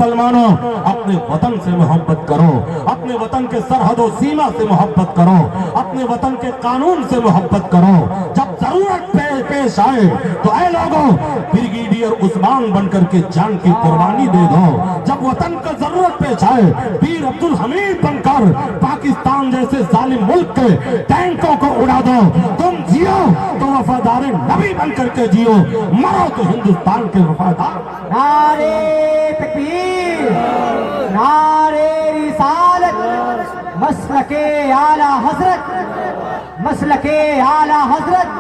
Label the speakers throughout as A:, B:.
A: مسلمانوں اپنے وطن سے محبت کرو، اپنے وطن کے سرحد و سیما سے محبت کرو، اپنے وطن کے قانون سے محبت کرو۔ جب ضرورت پیش آئے تو اے لوگوں بریگیڈیئر عثمان بن کر کے جان کی قربانی دے دو۔ جب وطن کا ضرورت پیش آئے پیر عبدالحمید بن کر پاکستان جیسے ظالم ملک کے ٹینکوں کو اڑا دو۔ تم جیو تو وفادار نبی بن کر کے جیو، مرو تو ہندوستان کے وفادار۔
B: نعرے تکبیر، نعرے رسالت، مسلک اعلی حضرت، مسلک اعلی حضرت،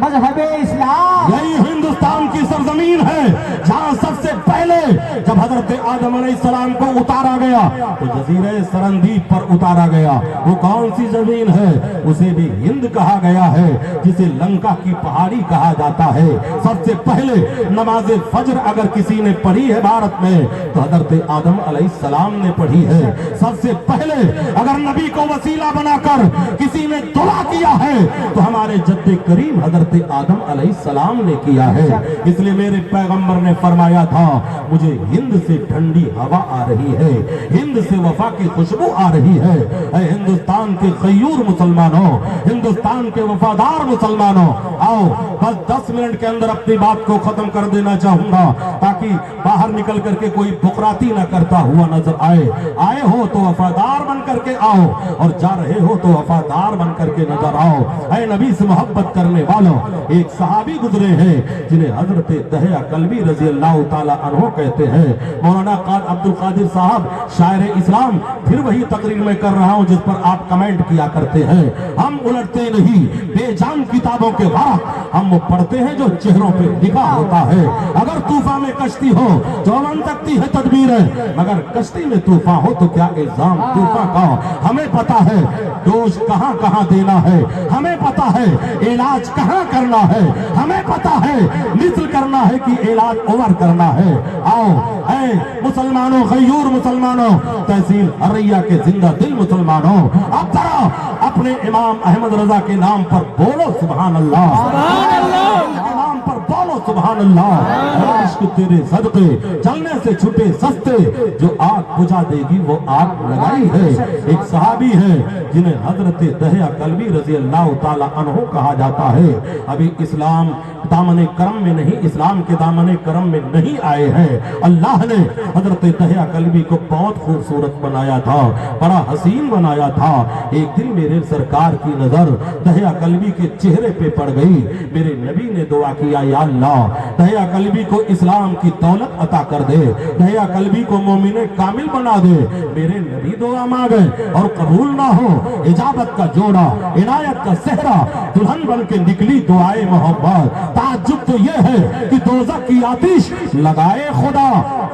B: مذہب اسلام۔
A: یہی ہندوستان کی سرزمین ہے جہاں سب سے پہلے جب حضرت آدم علیہ السلام کو اتارا گیا تو جزیرہ سرندیپ پر اتارا گیا۔ وہ کون سی زمین ہے؟ اسے بھی ہند کہا گیا ہے، جسے لنکا کی پہاڑی کہا جاتا ہے۔ سب سے پہلے نماز فجر اگر کسی نے پڑھی ہے بھارت میں تو حضرت آدم علیہ السلام نے پڑھی ہے۔ سب سے پہلے اگر نبی کو وسیلہ بنا کر کسی نے دعا کیا ہے تو ہمارے جد کریم حضرت آدم علیہ السلام نے کیا ہے۔ اس لیے میرے پیغمبر نے فرمایا تھا مجھے ہند سے ٹھنڈی ہوا آ رہی ہے، ہند سے وفا کی خوشبو آ رہی ہے۔ اے ہندوستان کے غیور مسلمانوں، ہندوستان کے وفادار مسلمانوں، آؤ بس 10 منٹ کے اندر اپنی بات کو ختم کر دینا چاہوں گا تاکہ باہر نکل کر کے کوئی بکراتی نہ کرتا ہوا نظر آئے۔ آئے ہو تو وفادار بن کر کے آؤ اور جا رہے ہو تو وفادار بن کر کے نظر آؤ۔ اے نبی سے محبت کرنے والوں، ایک صحابی گزرے ہیں جنہیں حضرت دہیا کلبی رضی اللہ تعالیٰ عنہ کہتے ہیں۔ مولانا عبد القادر صاحب شاعر اسلام، پھر وہی تقریر میں کر رہا ہوں جس پر آپ کمنٹ کیا کرتے ہیں۔ ہم الٹتے نہیں بے جان کتابوں کے ورق، ہم وہ پڑھتے ہیں جو چہروں پہ لکھا ہوتا ہے۔ اگر طوفان میں کشتی ہو تو امن سکتی ہے تدبیریں، مگر کشتی میں طوفان ہو تو کیا الزام طوفان کا۔ ہمیں پتا ہے ڈوز کہاں کہاں دینا ہے، ہمیں پتا ہے علاج کہاں کرنا ہے، ہمیں پتا ہے مثل کرنا ہے کہ علاج اوور کرنا ہے۔ آؤ اے مسلمانوں، غیور مسلمانوں، تحصیل حریہ کے زندہ دل مسلمانوں، اب ذرا اپنے امام احمد رضا کے نام پر بولو سبحان اللہ، سبحان اللہ، نام پر بولو سبحان اللہ۔ عشق تیرے صدقے چلنے سے چھٹے سستے، جو آگ بجھا دے گی وہ آگ لگائی ہے۔ ایک صحابی ہے جنہیں حضرت دہیا کلبی رضی اللہ تعالی عنہ کہا جاتا ہے۔ ابھی اسلام دامن کرم میں نہیں، اسلام کے دامن کرم میں نہیں آئے ہیں۔ اللہ نے حضرت دہیا کلبی کو بہت خوبصورت بنایا تھا، بڑا حسین بنایا تھا۔ ایک دن میرے سرکار کی نظر دہیا کلبی کے چہرے پہ پڑ گئی۔ میرے نبی نے دعا کیا یا اللہ دہیا کلبی کو اسلام کی دولت عطا کر دے، دہیا کلبی کو مومن کامل بنا دے۔ میرے نبی دعا مانگے اور قبول نہ ہو، اجابت کا جوڑا، عنایت کا صحرا، دلہن بن کے نکلی دعائے محبت۔ تعجب تو یہ ہے کہ دوزخ کی آتش لگائے خدا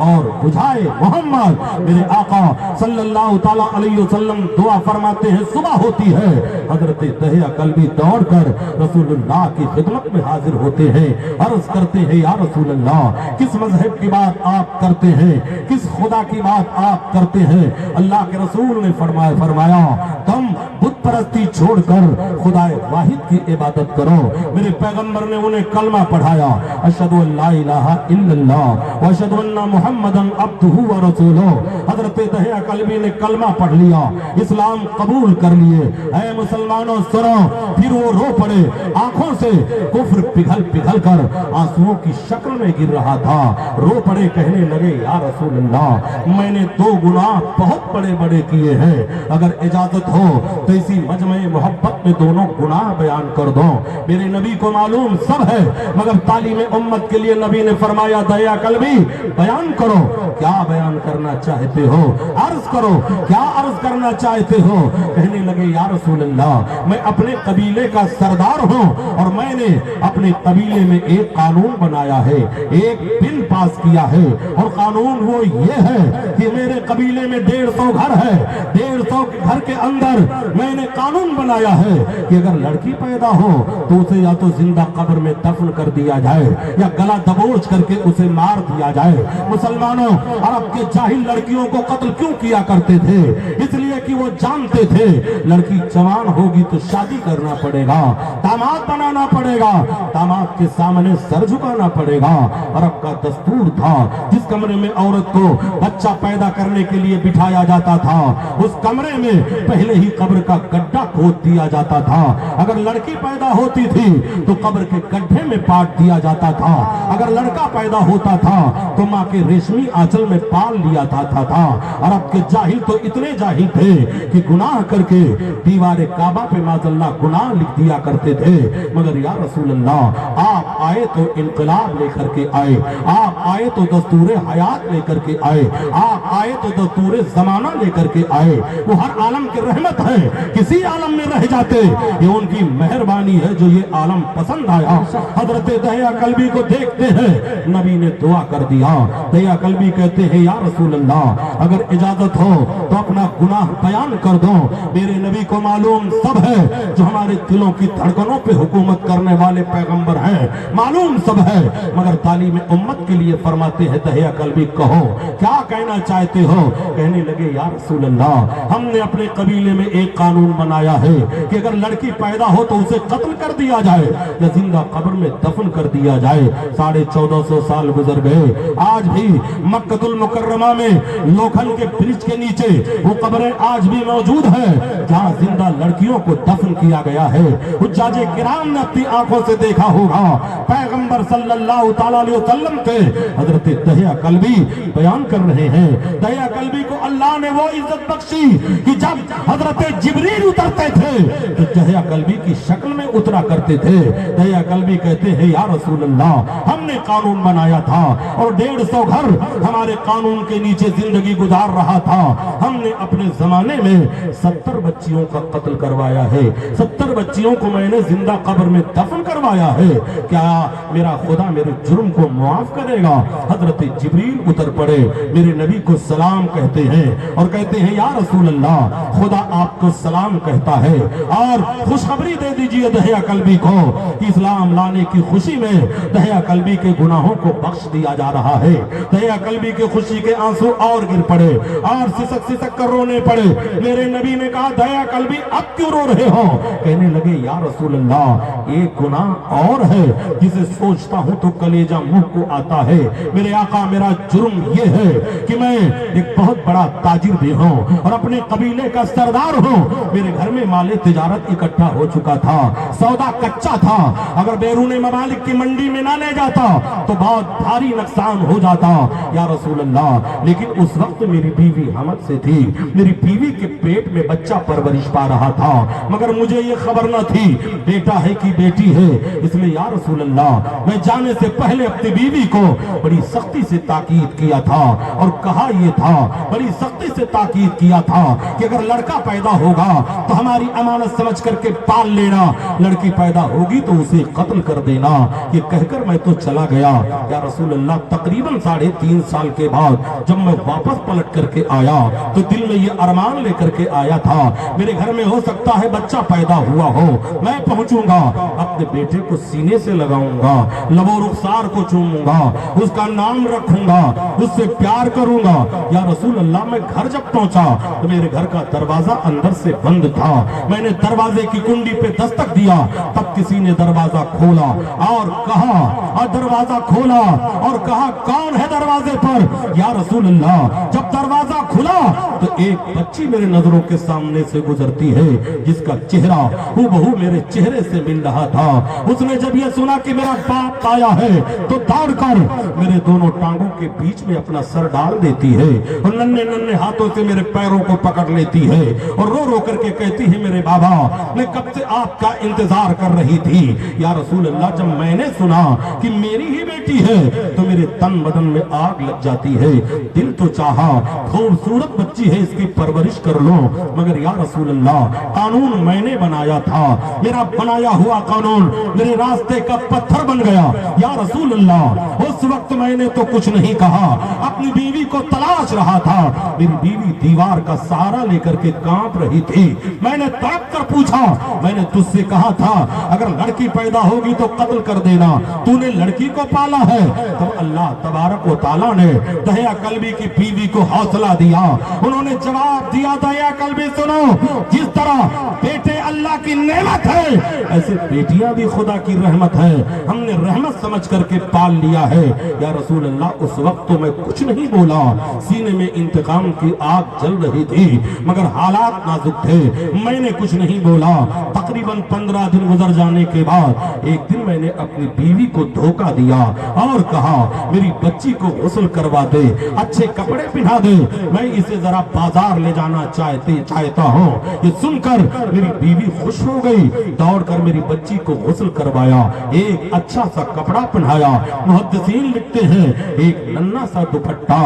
A: اور بجھائے محمد۔ میرے آقا صلی اللہ تعالیٰ علیہ وسلم دعا فرماتے ہیں، صبح ہوتی ہے حضرت دہیا کلبی دوڑ کر رسول اللہ کی خدمت میں حاضر ہوتے ہیں، عرض کرتے ہیں یا رسول اللہ کس مذہب کی بات آپ کرتے ہیں، کس خدا کی بات آپ کرتے ہیں؟ اللہ کے رسول نے فرمایا تم بت پرستی چھوڑ کر خدا واحد کی عبادت کرو۔ میرے پیغمبر نے انہیں کلمہ پڑھایا، اشہد ان لا الہ الا اللہ واشہد ان محمدا عبدہ ورسولہ۔ حضرت دہیا کلبی نے کلمہ پڑھ لیا، اسلام قبول کر لیے۔ اے مسلمانوں سنو، پھر وہ رو پڑے، آنکھوں سے کفر پگھل پگھل کر آنسوؤں کی شکل میں گر رہا تھا۔ رو پڑے، کہنے لگے یا رسول اللہ میں نے 2 گناہ بہت بڑے بڑے کیے ہیں، اگر اجازت ہو تو اسی مجمع محبت میں دونوں گناہ بیان کر دو۔ میرے نبی کو معلوم سب ہے، مگر تعلیم امت کے لیے نبی نے فرمایا دہیا کلبی بیان کرو، کیا بیان کرنا چاہتے ہو، عرض کرو کیا عرض کرنا چاہتے ہو؟ کہنے لگے یا رسول اللہ میں اپنے قبیلے کا سردار ہوں اور میں نے اپنے قبیلے میں ایک قانون بنایا ہے، ایک بل پاس کیا ہے، اور قانون وہ یہ ہے کہ میرے قبیلے میں 150 گھر ہے، 150 گھر کے اندر میں نے मैंने कानून बनाया है कि अगर लड़की पैदा हो तो उसे या तो जिंदा कब्र में दफन कर दिया जाए या गला दबोच करके उसे मार दिया जाए। मुसलमानों, अरब के जाहिल लड़कियों को कत्ल क्यों किया करते थे? इसलिए कि वो जानते थे लड़की जवान होगी तो शादी करना पड़ेगा, दामाद बनाना पड़ेगा, दामाद के सामने सर झुकाना पड़ेगा। अरब का दस्तूर था, जिस कमरे में औरत को बच्चा पैदा करने के लिए बिठाया जाता था उस कमरे में पहले ही कब्र का गड्ढा खोद दिया जाता था। अगर लड़की पैदा होती थी तो कब्र के गड्ढे में पाट दिया जाता था, अगर लड़का पैदा होता था तो माँ के रेशमी आंचल में पाल लिया जाता था। अरब के जाहिल तो इतने जाहिल थे कि गुनाह करके दीवारे काबा पे माज़अल्लाह गुनाह लिख दिया करते थे। मगर या रसूल अल्लाह, आप आए तो इनकलाब लेकर के आए, आप आए तो दस्तूर हयात लेकर के आए, आप आए तो दस्तूर जमाना लेकर के आए। वो हर आलम की रहमत है, किसी आलम में रह जाते, ये उनकी मेहरबानी है जो ये आलम पसंद आया। हजरत दहिया कल्बी को देखते हैं, नबी ने दुआ कर दिया। दहिया कल्बी कहते हैं या रसूल अल्लाह, अगर इजाजत हो तो अपना गुनाह बयान कर दो। मेरे नबी को मालूम सब है, जो हमारे दिलों की धड़कनों पे हुकूमत करने वाले पैगंबर हैं, मालूम सब है। मगर तालीम उम्मत के लिए फरमाते हैं दहिया कल्बी, कहो क्या कहना चाहते हो? कहने लगे या रसूल अल्लाह, हमने अपने कबीले में एक कानून बनाया है कि अगर लड़की पैदा हो तो उसे कत्ल कर दिया जाए या जिंदा कब्र में दफन कर दिया जाए। 1450 साल गुजर गए, आज भी मक्कतुल मुकर्रमा में लोखंड के ब्रिज के नीचे वो कब्रें आज भी मौजूद है जहां जिंदा लड़कियों को दफन किया गया है। हुज्जाजे किराम ने अपनी आंखों से देखा होगा, पैगंबर सल्लल्लाहु तआला अलैहि वसल्लम थे। हजरत दहिया कल्बी बयान कर रहे हैं, दहिया कल्बी को अल्लाह ने वो इज्जत बख्शी कि जब हजरत जिब्रील उतरते थे तो दहिया कल्बी की शक्ल में उतरा करते थे। दहिया कल्बी कहते हैं या रसूल अल्लाह, हमने कानून बनाया था और 150 घर हमारे कानून के नीचे जिंदगी गुजार रहा था। हमने अपने जमाने में 70 बच्चियों का कत्ल करवाया है, 70 बच्चियों को मैंने जिंदा कब्र में दफन करवाया है। क्या मेरा खुदा मेरे जुर्म को मुआफ करेगा? हजरत जिब्रील उतर पड़े, मेरे नबी को सलाम कहते हैं और कहते हैं या रसूल अल्लाह, खुदा आपको सलाम कहता है और खुशखबरी दे दीजिए दहिया कल्बी को, इस्लाम लाने की खुशी में दहिया कल्बी के गुनाहों को बख्श दिया जा रहा है। दहिया कल्बी के खुशी के आंसू और गिर पड़े और सिसक सिसक कर रोने पड़े। मेरे नबी ने कहा दहिया कल्बी अब क्यों रो रहे हो? कहने लगे या रसूल अल्लाह, एक गुनाह और है जिसे सोचता हूं तो कलेजा मुंह को आता है। मेरे आका, मेरा जुर्म ये है कि मैं एक बहुत बड़ा ताजिर भी हूं और अपने कबीले का सरदार हूं। मेरे घर में माले तिजारत इकट्ठा हो चुका था, सौदा कच्चा था, अगर बैरून ममालिक की मंडी में ना ले जाता तो बहुत भारी नुकसान हो जाता या रसूल अल्लाह। लेकिन उस वक्त मेरी बीवी हमद से थी, मेरी बीवी के पेट में बच्चा परवरिश पा रहा था, मगर मुझे ये खबर न थी बेटा है कि बेटी है। इसलिए या रसूल अल्लाह, मैं जाने से पहले अपनी बीवी को बड़ी सख्ती से ताकीद किया था और कहा ये था, बड़ी सख्ती से ताकीद किया था कि अगर लड़का पैदा होगा तो हमारी अमानत समझ करके पाल लेना, लड़की पैदा होगी तो उसे कत्ल कर देना। ये कहकर मैं तो चला गया या रसूल अल्लाह। तकरीबन 3.5 साल के बाद जब मैं वापस पलट करके आया तो दिल में ये अरमान लेकर के आया था, मेरे घर में हो सकता है बच्चा पैदा हुआ हो, मैं पहुंचूंगा, अपने बेटे को सीने से लगाऊंगा, लबो रुखसार को चूमूंगा, उसका नाम रखूंगा, उससे प्यार करूंगा। या रसूल अल्लाह, मैं घर जब पहुंचा तो मेरे घर का दरवाजा अंदर से बंद था। मैंने दरवाजे की कुंडी पे दस्तक दिया, तब किसी ने दरवाजा खोला और कहा, और दरवाजा खोला और कहा कौन है दरवाजे पर? या रसूल अल्लाह। जब दरवाजा खुला तो एक बच्ची मेरे नजरों के सामने से गुजरती है जिसका चेहरा हूबहू मेरे चेहरे से मिल रहा था। उसने जब यह सुना कि मेरा बाप आया है तो दौड़कर मेरे दोनों टांगों के बीच में अपना सर डाल देती है और नन्हे नन्हे हाथों से मेरे पैरों को पकड़ लेती है और रो रो करके कहती है, मेरे बाबा, मैं कब से आपका इंतजार कर रही थी। या रसूल अल्लाह, जब मैंने सुना कि मेरी ही बेटी है तो मेरे तन बदन में आग लग जाती है। दिल तो चाहा खूबसूरत बच्ची है, इसकी परवरिश कर लो, मगर या रसूल अल्लाह, कानून मैंने बनाया था, मेरा बनाया हुआ कानून मेरे रास्ते का पत्थर बन गया। या रसूल अल्लाह, उस वक्त मैंने तो कुछ नहीं कहा, अपनी बीवी को तलाश रहा था। मेरी मेरी बीवी दीवार का सहारा लेकर के कांप रही थी। मैंने तड़प कर पूछा, मैंने तुझसे कहा था अगर लड़की पैदा होगी तो कत्ल कर देना, तूने लड़की को पाला है। तब अल्लाह तबारक व तआला ने दया कल्बी की बीवी को हौसला दिया। उन्होंने जवाब दिया, दया कल्बी सुनो, जिस तरह बेटे अल्लाह की नेमत है, ऐसे बेटियां भी खुदा की रहमत है। हमने रहमत समझ करके पाल लिया है। या रसूल अल्लाह, उस वक्त तो मैं कुछ नहीं बोला, सीने में इंतकाम की आग जल रही थी, मगर हालात नाजुक थे, मैंने कुछ नहीं बोला। तकरीबन 15 दिन गुजर जाने के बाद एक दिन मैंने अपनी बीवी को धोखा दिया और कहा मेरी बच्ची को गुस्ल करवा दे, अच्छे कपड़े पहना दे, मैं इसे जरा बाजार ले जाना चाहता हूँ। ये सुनकर मेरी बीवी खुश हो गई, दौड़कर मेरी बच्ची को गुस्ल करवाया, एक अच्छा सा कपड़ा पहनाया। मुहद्दिसीन लिखते हैं एक नन्हा सा दुपट्टा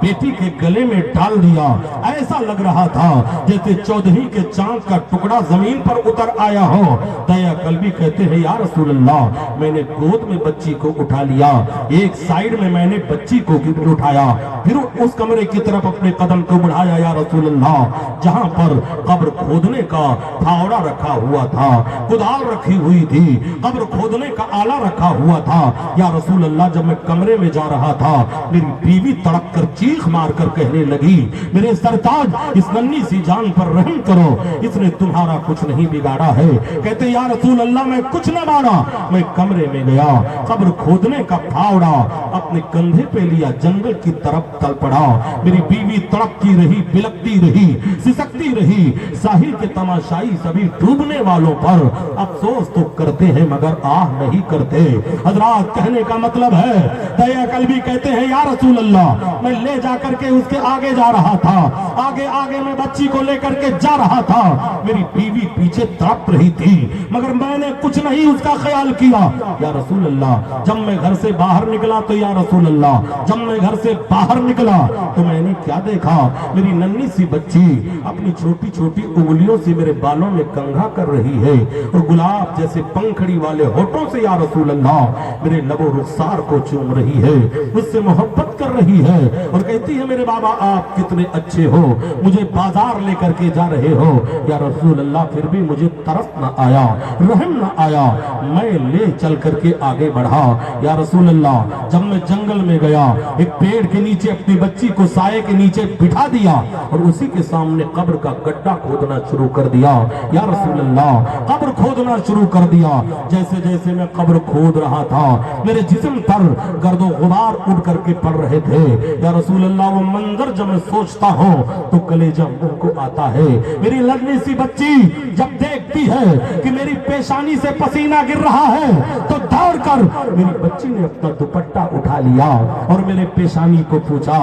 A: बेटी के गले में डाल दिया। ऐसा लग रहा था जैसे 14वीं के चांद का टुकड़ा जमीन पर उतर आया हो। दया कल्बी कहते हैं या रसूल अल्लाह, मैंने गोद में बच्ची को उठा लिया, एक साइड में मैंने बच्ची को उठाया, फिर उस कमरे की तरफ अपने कदम को बढ़ाया या रसूल अल्लाह, जहां पर कब्र खोदने का फावड़ा रखा हुआ था, कुदाल रखी हुई थी, कब्र खोदने का आला रखा हुआ था। या रसूल अल्लाह, जब मैं कमरे में जा रहा था, मेरी बीवी तड़प कर चीख मार कर कहने लगी, मेरे सरताज, इस नन्ही सी जान पर रहम करो, इसने तुम्हारा कुछ नहीं बिगाड़ा है। कहते या रसूल अल्लाह, मैं कुछ न माना। मैं कमरे में गया, कब्र खोदने का फावड़ा अपने कंधे पे लिया, जंगल की तरफ चल पड़ा। मेरी बीवी तड़पती रही, बिलकती रही, सिसकती रही। साहिल के तमाशाई सभी डूबने वालों पर अफसोस तो करते हैं मगर आह नहीं करते। हजरात, कहने का मतलब है, दया कल्बी कहते हैं या रसूल अल्लाह, मैं ले जाकर के उसके आगे जा रहा था, आगे आगे मैं बच्ची को लेकर के जा रहा था, मेरी बीवी पीछे तड़प रही थी, मगर मैंने कुछ नहीं उसका ख्याल किया। या रसूल अल्लाह, जब मैं घर से बाहर निकला तो या रसूल अल्लाह, जब मैं घर से बाहर निकला तो मैंने क्या देखा, मेरी नन्ही सी बच्ची अपनी छोटी छोटी उंगलियों से मेरे बालों में कंघा कर रही है और गुलाब जैसे पंखड़ी वाले होठों से या रसूल अल्लाह मेरे लबो रुखसार को चूम रही है, मुझसे मोहब्बत कर रही है और कहती है मेरे बाबा आप कितने अच्छे हो, मुझे बाजार लेकर के जा रहे हो। या रसूल अल्लाह, फिर भी मुझे तरस न आया, रहम न आया, मैं ले चल करके आगे बढ़ा। या रसूल अल्लाह, जब मैं जंगल में गया, एक पेड़ के नीचे अपनी बच्ची को साये के नीचे बिठा दिया और उसी के सामने कब्र का गड्ढा खोदना शुरू कर दिया। या रसूल अल्लाह, कब्र खोदना शुरू कर दिया। जैसे जैसे मैं कब्र खोद रहा था, मेरे जिस्म पर गर्दो गुबार उड़ करके पड़ रहे थे। या रसूल अल्लाह, वो मंजर जब मैं सोचता हूँ तो कलेजा मुंह को आता है। मेरी लड़नी सी बच्ची जब देखती है कि मेरी पेशानी से पसीना गिर रहा है तो दौड़कर मेरी बच्ची ने अपना दुपट्टा उठा लिया और मेरे पेशानी को पूछा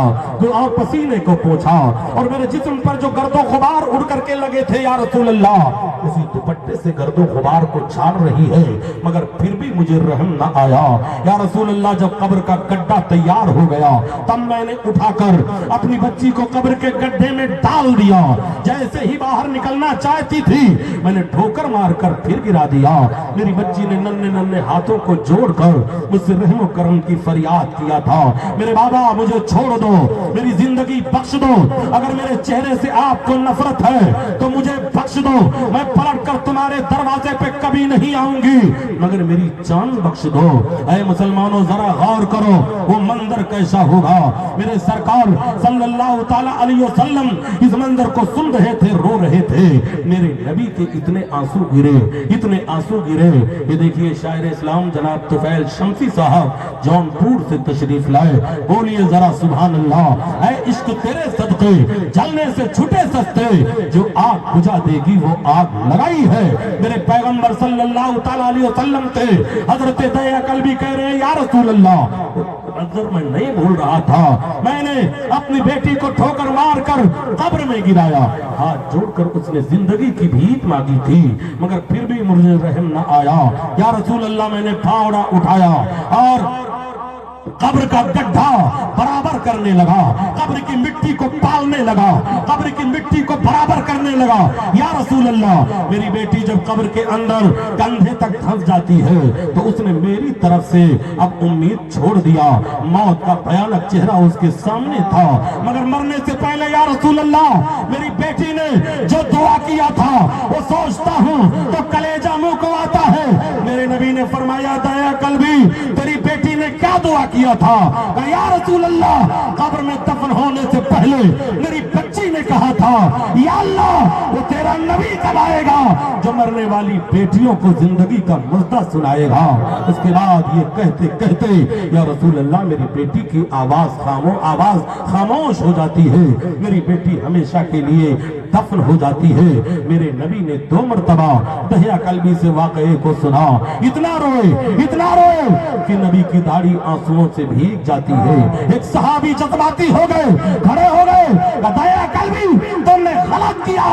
A: और पसीने को पोंछा और मेरे जिस्म पर जो गर्दो गुबार उड़ करके लगे थे या रसूल अल्लाह, उसी दुपट्टे से गर्दो गुबार को छान रही है, मगर फिर भी मुझे रहम न आया। या रसूल अल्लाह, जब कब्र का गड्ढा तैयार हो गया तब मैंने उठाकर अपनी बच्ची को कब्र के गड्ढे में डाल दिया। जैसे ही बाहर निकलना चाहती थी, मैंने ठोकर मारकर फिर गिरा दिया। मेरी बच्ची ने नन्हे नन्हे हाथों को जोड़कर मुझसे रहम करम की फरियाद किया था, मेरे बाबा मुझे छोड़ दो, मेरी जिंदगी बख्श दो, अगर मेरे चेहरे से आपको नफरत है तो मुझे बख्श दो, मैं पलट कर तुम्हारे दरवाजे पे कभी नहीं आऊंगी, मगर मेरी जान बख्श दो। ऐ मुसलमानों, जरा गौर करो वो मंजर कैसा होगा। मेरे सरकार सल्लल्लाहु ताला अलैहि वसल्लम इस मंजर को सुन रहे थे, रो रहे थे। मेरे नबी के इतने आंसू गिरे, इतने आंसू गिरे। ये देखिए शायर इस्लाम जनाब तुफैल शम्सी साहब जौनपुर से तशरीफ लाए, बोलिए जरा सुभान अल्लाह। ऐ इश्क तेरे सदके जलने से छुटे सस्ते, जो आग बुझा देगी वो आग लगाई है। मेरे पैगंबर सल्लल्लाहु ताला अलैहि वसल्लम थे। हजरत दया कल्बी कह रहे हैं या रसूल अल्लाह, मंजर मैं नहीं भूल रहा था, मैंने अपनी बेटी को ठोकर मार कर कब्र में गिराया, हाथ जोड़कर उसने जिंदगी की भीख मांगी थी, मगर फिर भी मुझे रहम न आया। या रसूल अल्लाह, मैंने फावड़ा उठाया और قبر کا گڈھا برابر کرنے لگا, قبر کی مٹی کو پالنے لگا, قبر کی مٹی کو برابر کرنے لگا. یا رسول اللہ, میری بیٹی جب قبر کے اندر کندھے تک دھنس جاتی ہے تو اس نے میری طرف سے اب امید چھوڑ دیا. موت کا بھیانک چہرہ اس کے سامنے تھا, مگر مرنے سے پہلے یا رسول اللہ میری بیٹی نے جو دعا کیا تھا وہ سوچتا ہوں تو کلیجہ منہ کو آتا ہے. میرے نبی نے فرمایا دایا قلبی تیری بیٹی نے کیا دعا کیا تھا؟ کہ یا رسول اللہ قبر میں دفن ہونے سے پہلے میری بچی نے کہا تھا یا اللہ وہ تیرا نبی کب آئے گا جو مرنے والی بیٹیوں کو زندگی کا مزدہ سنائے گا. اس کے بعد یہ کہتے کہتے یا رسول اللہ میری بیٹی کی آواز خاموش ہو جاتی ہے, میری بیٹی ہمیشہ کے لیے دفن ہو جاتی ہے. میرے نبی نے 2 مرتبہ دہیا قلبی سے واقعے کو سنا, اتنا روئے کہ نبی کی داڑھی آنسوؤں سے بھیگ جاتی ہے. ایک صحابی جذباتی ہو گئے, کھڑے ہو گئے, دہیا قلبی تم نے غلط کیا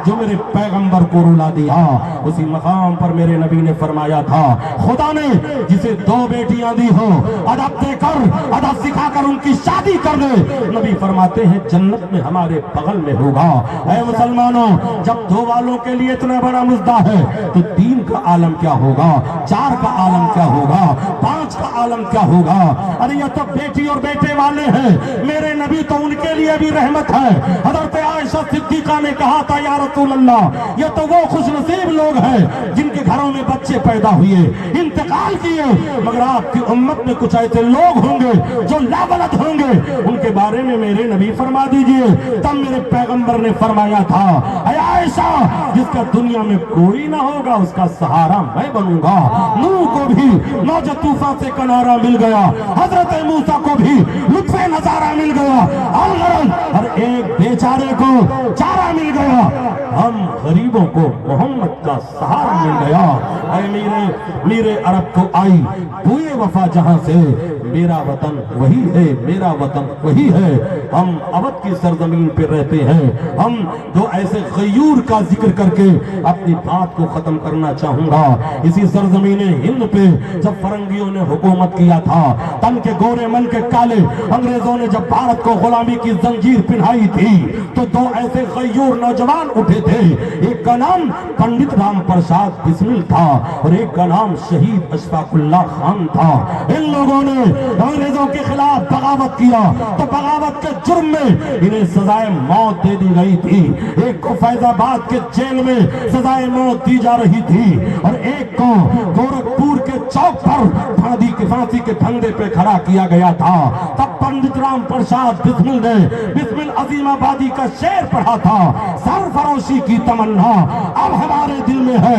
A: جو میرے پیغمبر کو رلا دیا. اسی مقام پر میرے نبی نے فرمایا تھا خدا نے جسے 2 بیٹیاں دی ہو ادب دے کر ادب سکھا کر ان کی شادی کر دے, نبی فرماتے ہیں جنت میں ہمارے بغل میں ہوگا. اے مسلمانوں, جب 2 والوں کے لیے اتنا بڑا مزدہ ہے تو 3 کا عالم کیا ہوگا, 4 کا عالم کیا ہوگا, 5 کا عالم کیا ہوگا. ارے یہ تو بیٹی اور بیٹے والے ہیں, میرے نبی تو ان کے لیے بھی رحمت ہے. حضرت عائشہ صدیقہ نے کہا تھا یا رسول اللہ یہ تو وہ خوش نصیب لوگ ہیں جن کے گھروں میں بچے پیدا ہوئے انتقال کیے, مگر آپ کی امت میں کچھ ایسے لوگ ہوں گے جو لاولد ہوں گے, ان کے بارے میں میرے نبی فرما دیجئے. تب میرے پیغمبر نے فرمایا تھا اے عائشہ جس کا دنیا میں کوئی نہ ہوگا اس کا سہارا میں بنوں گا. نوح کو بھی موج طوفان سے کنارہ مل گیا, حضرت موسیٰ کو بھی لطف نظارہ مل گیا, ہر ایک بیچارے کو چارہ مل گیا, ہم غریبوں کو محمد کا سہارا مل گیا. اے میرے عرب کو آئی بوئے وفا جہاں سے, میرا وطن وہی ہے, میرا وطن وہی ہے. ہم اودھ کی سرزمین پہ رہتے ہیں. ہم 2 ایسے غیور کا ذکر کر کے اپنی بات کو ختم کرنا چاہوں گا. اسی سرزمین ہند پہ جب فرنگیوں نے حکومت کیا تھا, تن کے گورے من کے کالے انگریزوں نے جب بھارت کو غلامی کی زنجیر پہنائی تھی تو 2 ایسے غیور نوجوان اٹھے تھے. ایک کا نام پنڈت رام پرساد بسمل تھا اور ایک کا نام شہید اشفاق اللہ خان تھا. ان لوگوں نے انگریزوں کے خلاف بغاوت کیا تو بغاوت کے جرم میں انہیں سزائے موت دے دی گئی تھی. ایک کو فیض آباد کے جیل میں سزائے موت دی جا رہی تھی اور ایک کو گورکھپور کے چوک پر پھانسی کے پھندے پہ کھڑا کیا گیا تھا. تب پنڈت رام پرساد بسمل نے بسمل عظیم آبادی کا شعر پڑھا تھا, سرفروشی کی تمنا اب ہمارے دل میں ہے,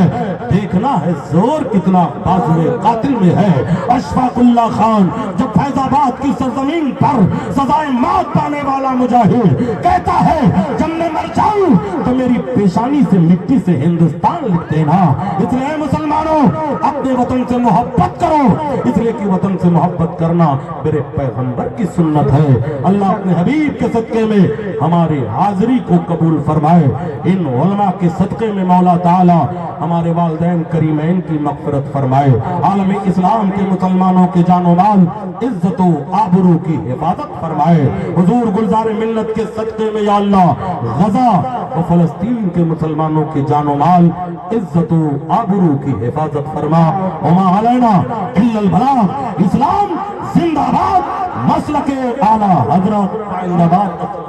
A: دیکھنا ہے زور کتنا بازوئے قاتل میں ہے. اشفاق اللہ خان جب فیض آباد کی سرزمین پر سزائے موت پانے والا مجاہد کہتا ہے جب میں مر جاؤں تو میری پیشانی سے مٹی سے ہندوستان لکھ دینا. اس لیے مسلمانوں اپنے وطن سے محبت کرو, اس لیے کہ وطن سے محبت کرنا میرے پیغمبر کی سنت ہے. اللہ اپنے حبیب کے صدقے میں ہماری حاضری کو قبول فرمائے. ان علماء کے صدقے میں مولا تعالی ہمارے والدین کریمین کی مغفرت فرمائے. عالم اسلام کے مسلمانوں کے جان و مال عزت و آبرو کی حفاظت فرمائے. حضور گلزار ملت کے صدقے میں یا اللہ غزہ و فلسطین کے مسلمانوں کے جان و مال عزت و آبرو کی حفاظت فرما. وما علینا الا البلاغ. اسلام زندہ باد, مسلک اعلی حضرت زندہ باد.